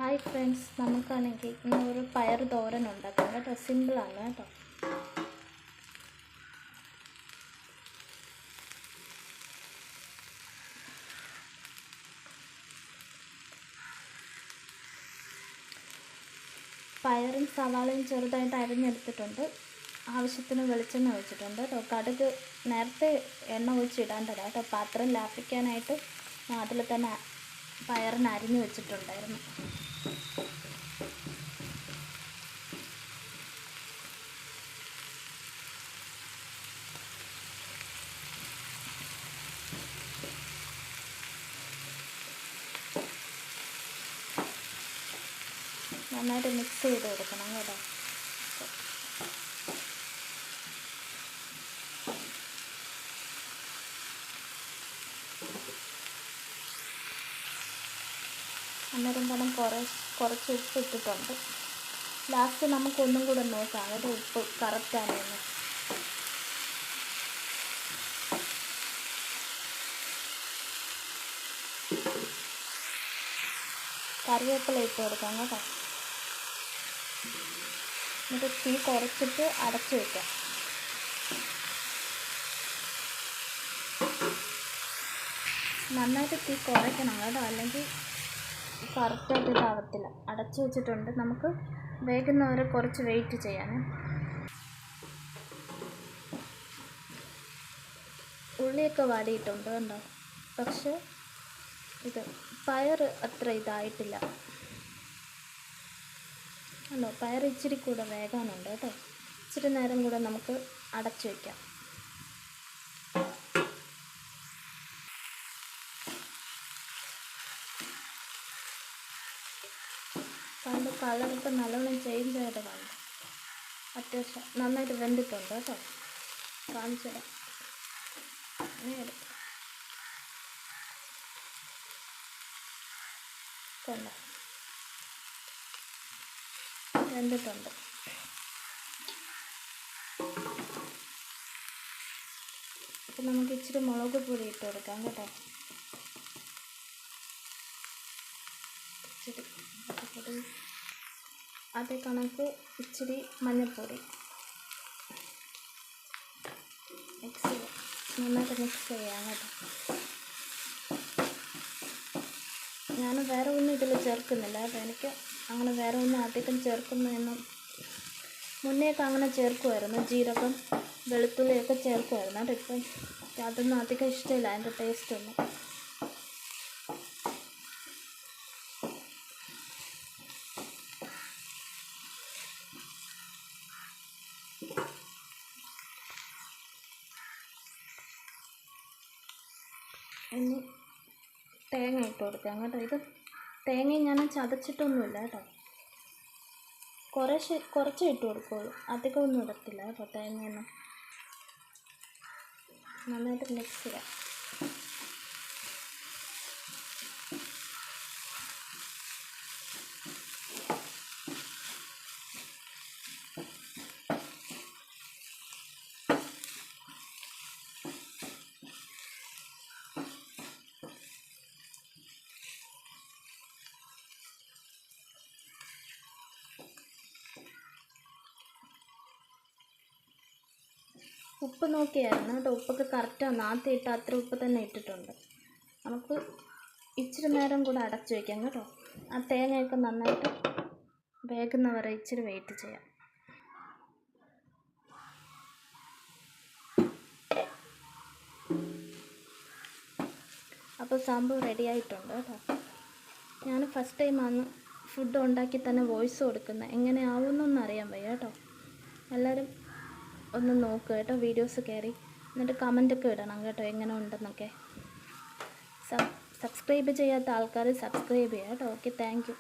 Hi friends, നമുക്കാണെങ്കിൽ ഇന്ന് ഒരു പയർ തോരൻ ഉണ്ടാക്കാം കേട്ടോ. സിമ്പിളാണ് കേട്ടോ. പയറും സവാളയും ചെറുതായിട്ട് അരിഞ്ഞെടുത്തിട്ടുണ്ട്. ആവശ്യത്തിന് വെളിച്ചെണ്ണ ഒഴിച്ചിട്ടുണ്ട് കേട്ടോ. കടുക് നേരത്തെ എണ്ണ ഒഴിച്ചിടാണ്ടതാണ് കേട്ടോ. പാത്രം ലാഭിക്കാനായിട്ട് അതിൽ തന്നെ പയറിന് അരിഞ്ഞു വെച്ചിട്ടുണ്ടായിരുന്നു. നന്നായിട്ട് മിക്സ് ചെയ്ത് കൊടുക്കണം കേട്ടോ. അന്നേരം പണം കുറച്ച് ഉപ്പ് ഇട്ടിട്ടുണ്ട്. ലാസ്റ്റ് നമുക്കൊന്നും കൂടെ നോക്കാം കേട്ടോ, ഉപ്പ് കറക്റ്റാണെന്ന്. കറിവേപ്പില ഇട്ട് കൊടുക്കാം കേട്ടോ. എന്നിട്ട് തീ കുറച്ചിട്ട് അടച്ചു വയ്ക്കാം. നന്നായിട്ട് തീ കുറയ്ക്കണം കേട്ടോ, അല്ലെങ്കിൽ കറക്റ്റായിട്ട് ഇതാവത്തില്ല. അടച്ചു വെച്ചിട്ടുണ്ട്. നമുക്ക് വേകുന്നവരെ കുറച്ച് വെയിറ്റ് ചെയ്യാൻ. ഉള്ളിയൊക്കെ വാടിയിട്ടുണ്ട് കണ്ടോ. പക്ഷേ ഇത് പയർ അത്ര ഇതായിട്ടില്ല. അല്ലോ, പയർ ഇച്ചിരി കൂടെ വേകാനുണ്ട് കേട്ടോ. ഇച്ചിരി നേരം കൂടെ നമുക്ക് അടച്ചു വയ്ക്കാം. കണ്ട് കളറൊക്കെ നല്ലോണം ചേഞ്ച് ആയിട്ട് കണ്ടു. അത്യാവശ്യം നന്നായിട്ട് വെന്തിട്ടുണ്ട് കേട്ടോ. കാണിച്ചു തരാം. കണ്ടോ, വെന്തിട്ടുണ്ട്. അപ്പം നമുക്ക് ഇച്ചിരി മുളക് പൊടി ഇട്ട് കൊടുക്കാം കേട്ടോ. ഇച്ചിരി പൊടി, അതേ കണക്ക് ഇച്ചിരി മഞ്ഞൾപ്പൊടി നന്നായിട്ട് മിക്സ് ചെയ്യാം കേട്ടോ. ഞാൻ വേറെ ഒന്നും ഇതിൽ ചേർക്കുന്നില്ല കേട്ടോ. എനിക്ക് അങ്ങനെ വേറെ ഒന്നും അധികം ചേർക്കുന്നതെന്നും മുന്നേയൊക്കെ അങ്ങനെ ചേർക്കുമായിരുന്നു. ജീരകം, വെളുത്തുള്ളിയൊക്കെ ചേർക്കുമായിരുന്നു കേട്ടോ. ഇപ്പം അതൊന്നും അധികം ഇഷ്ടമില്ല, അതിൻ്റെ ടേസ്റ്റൊന്നും. ഇനി തേങ്ങ ഇട്ട് കൊടുക്കാം കേട്ടോ. ഇത് തേങ്ങ ഞാൻ ചതച്ചിട്ടൊന്നുമില്ല കേട്ടോ. കുറച്ച് ഇട്ട് കൊടുക്കുള്ളൂ, അധികം ഒന്നും ഇടത്തില്ല കേട്ടോ. തേങ്ങയൊന്നും നന്നായിട്ട് മിക്സ് ചെയ്യാം. ഉപ്പ് നോക്കിയായിരുന്നു കേട്ടോ. ഉപ്പൊക്കെ കറക്റ്റാണ്. ആദ്യം ഇട്ട് അത്ര ഉപ്പ് തന്നെ ഇട്ടിട്ടുണ്ട്. നമുക്ക് ഇച്ചിരി നേരം കൂടെ അടച്ചു വയ്ക്കാം കേട്ടോ. ആ തേങ്ങയൊക്കെ നന്നായിട്ട് വേകുന്നവരെ ഇച്ചിരി വെയിറ്റ് ചെയ്യാം. അപ്പോൾ സംഭവം റെഡി ആയിട്ടുണ്ട് കേട്ടോ. ഞാൻ ഫസ്റ്റ് ടൈമാണ് ഫുഡ് ഉണ്ടാക്കി തന്നെ വോയിസ് കൊടുക്കുന്നത്. എങ്ങനെ ആവുമെന്നൊന്നും അറിയാൻ വയ്യ കേട്ടോ. എല്ലാവരും ഒന്ന് നോക്കുക കേട്ടോ, വീഡിയോസ് കയറി. എന്നിട്ട് കമൻറ്റൊക്കെ ഇടണം കേട്ടോ, എങ്ങനെ ഉണ്ടെന്നൊക്കെ. സബ്സ്ക്രൈബ് ചെയ്യാത്ത ആൾക്കാർ സബ്സ്ക്രൈബ് ചെയ്യുക കേട്ടോ. Okay, thank you.